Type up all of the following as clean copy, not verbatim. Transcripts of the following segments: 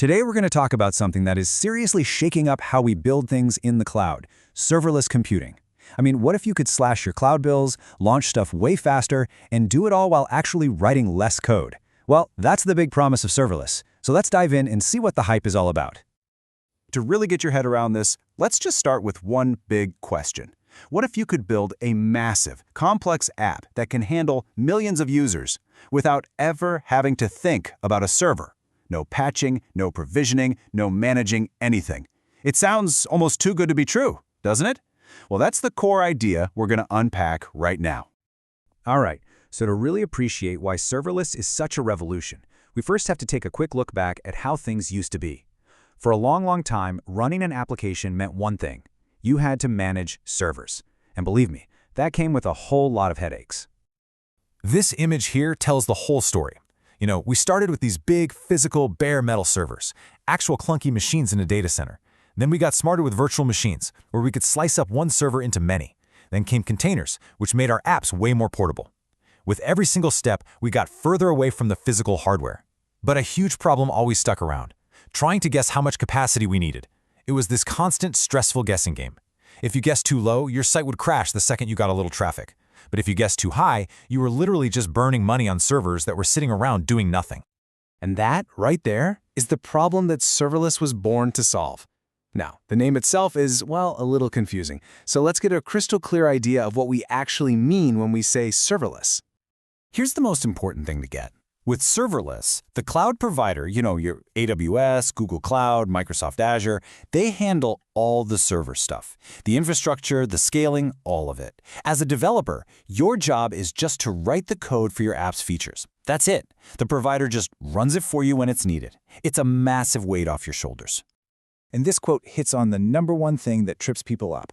Today we're going to talk about something that is seriously shaking up how we build things in the cloud, serverless computing. I mean, what if you could slash your cloud bills, launch stuff way faster, and do it all while actually writing less code? Well, that's the big promise of serverless. So let's dive in and see what the hype is all about. To really get your head around this, let's just start with one big question. What if you could build a massive, complex app that can handle millions of users without ever having to think about a server? No patching, no provisioning, no managing anything. It sounds almost too good to be true, doesn't it? Well, that's the core idea we're going to unpack right now. All right, so to really appreciate why serverless is such a revolution, we first have to take a quick look back at how things used to be. For a long time, running an application meant one thing. You had to manage servers. And believe me, that came with a whole lot of headaches. This image here tells the whole story. We started with these big, physical, bare metal servers, actual clunky machines in a data center. Then we got smarter with virtual machines, where we could slice up one server into many. Then came containers, which made our apps way more portable. With every single step, we got further away from the physical hardware. But a huge problem always stuck around: trying to guess how much capacity we needed. It was this constant, stressful guessing game. If you guessed too low, your site would crash the second you got a little traffic. But if you guessed too high, you were literally just burning money on servers that were sitting around doing nothing. And that, right there, is the problem that serverless was born to solve. Now, the name itself is, well, a little confusing. So let's get a crystal clear idea of what we actually mean when we say serverless. Here's the most important thing to get. With serverless, the cloud provider, your AWS, Google Cloud, Microsoft Azure, they handle all the server stuff. The infrastructure, the scaling, all of it. As a developer, your job is just to write the code for your app's features. That's it. The provider just runs it for you when it's needed. It's a massive weight off your shoulders. And this quote hits on the number one thing that trips people up.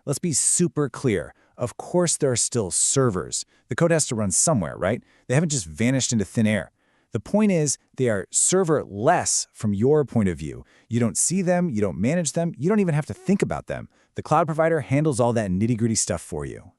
Let's be super clear. Of course there are still servers. The code has to run somewhere, right? They haven't just vanished into thin air. The point is, they are serverless from your point of view. You don't see them, you don't manage them, you don't even have to think about them. The cloud provider handles all that nitty-gritty stuff for you.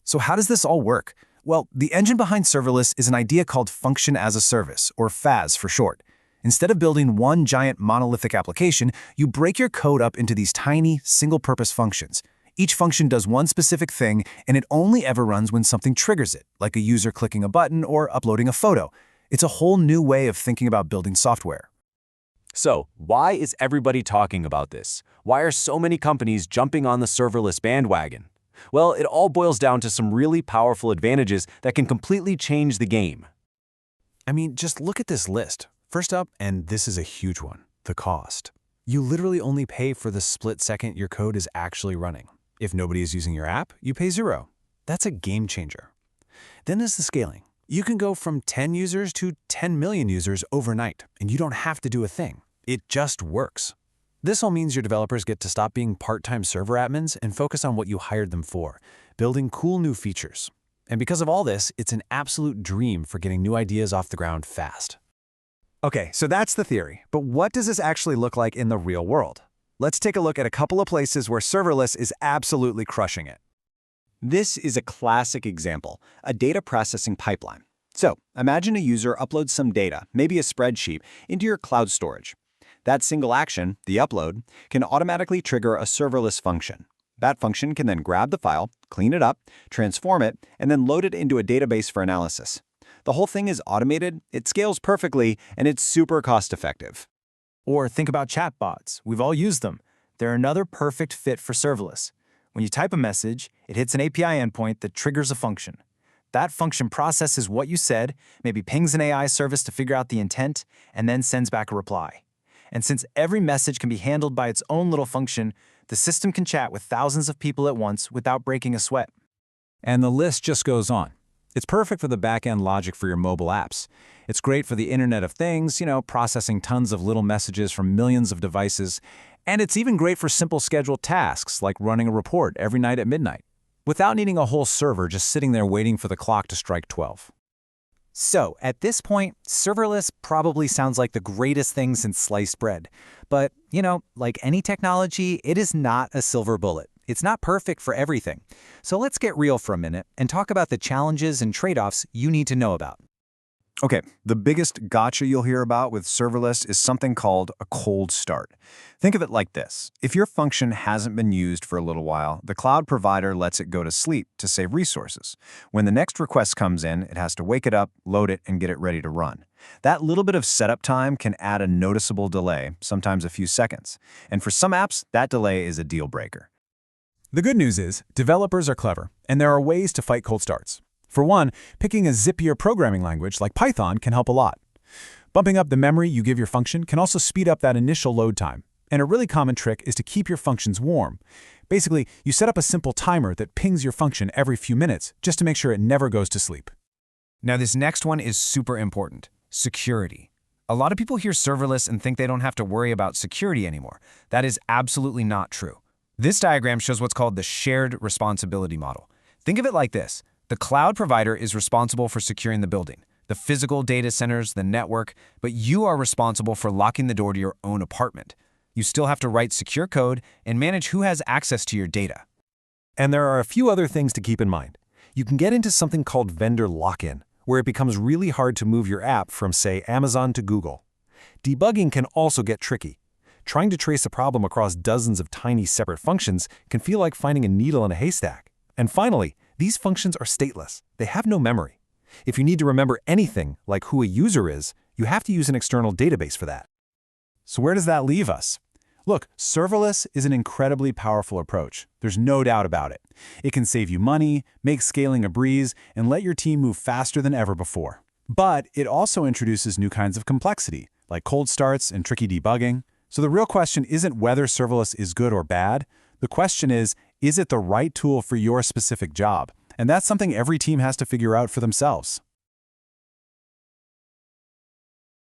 So how does this all work? Well, the engine behind serverless is an idea called function as a service, or FaaS for short. Instead of building one giant monolithic application, you break your code up into these tiny, single-purpose functions. Each function does one specific thing, and it only ever runs when something triggers it, like a user clicking a button or uploading a photo. It's a whole new way of thinking about building software. So, why is everybody talking about this? Why are so many companies jumping on the serverless bandwagon? Well, it all boils down to some really powerful advantages that can completely change the game. I mean, just look at this list. First up, and this is a huge one, the cost. You literally only pay for the split second your code is actually running. If nobody is using your app, you pay $0. That's a game changer. Then there's the scaling. You can go from 10 users to 10 million users overnight, and you don't have to do a thing. It just works. This all means your developers get to stop being part-time server admins and focus on what you hired them for, building cool new features. And because of all this, it's an absolute dream for getting new ideas off the ground fast. Okay, so that's the theory. But what does this actually look like in the real world? Let's take a look at a couple of places where serverless is absolutely crushing it. This is a classic example, a data processing pipeline. So, imagine a user uploads some data, maybe a spreadsheet, into your cloud storage. That single action, the upload, can automatically trigger a serverless function. That function can then grab the file, clean it up, transform it, and then load it into a database for analysis. The whole thing is automated, it scales perfectly, and it's super cost-effective. Or think about chatbots. We've all used them. They're another perfect fit for serverless. When you type a message, it hits an API endpoint that triggers a function. That function processes what you said, maybe pings an AI service to figure out the intent, and then sends back a reply. And since every message can be handled by its own little function, the system can chat with thousands of people at once without breaking a sweat. And the list just goes on. It's perfect for the back-end logic for your mobile apps. It's great for the Internet of Things, processing tons of little messages from millions of devices. And it's even great for simple scheduled tasks, like running a report every night at midnight, without needing a whole server just sitting there waiting for the clock to strike 12. So, at this point, serverless probably sounds like the greatest thing since sliced bread. But, like any technology, it is not a silver bullet. It's not perfect for everything. So let's get real for a minute and talk about the challenges and trade-offs you need to know about. Okay, the biggest gotcha you'll hear about with serverless is something called a cold start. Think of it like this. If your function hasn't been used for a little while, the cloud provider lets it go to sleep to save resources. When the next request comes in, it has to wake it up, load it, and get it ready to run. That little bit of setup time can add a noticeable delay, sometimes a few seconds. And for some apps, that delay is a deal breaker. The good news is, developers are clever, and there are ways to fight cold starts. For one, picking a zippier programming language like Python can help a lot. Bumping up the memory you give your function can also speed up that initial load time. And a really common trick is to keep your functions warm. Basically, you set up a simple timer that pings your function every few minutes just to make sure it never goes to sleep. Now this next one is super important: security. A lot of people hear serverless and think they don't have to worry about security anymore. That is absolutely not true. This diagram shows what's called the shared responsibility model. Think of it like this. The cloud provider is responsible for securing the building, the physical data centers, the network, but you are responsible for locking the door to your own apartment. You still have to write secure code and manage who has access to your data. And there are a few other things to keep in mind. You can get into something called vendor lock-in, where it becomes really hard to move your app from, say, Amazon to Google. Debugging can also get tricky. Trying to trace a problem across dozens of tiny separate functions can feel like finding a needle in a haystack. And finally, these functions are stateless. They have no memory. If you need to remember anything, like who a user is, you have to use an external database for that. So where does that leave us? Look, serverless is an incredibly powerful approach. There's no doubt about it. It can save you money, make scaling a breeze, and let your team move faster than ever before. But it also introduces new kinds of complexity, like cold starts and tricky debugging. So the real question isn't whether serverless is good or bad. The question is it the right tool for your specific job? And that's something every team has to figure out for themselves.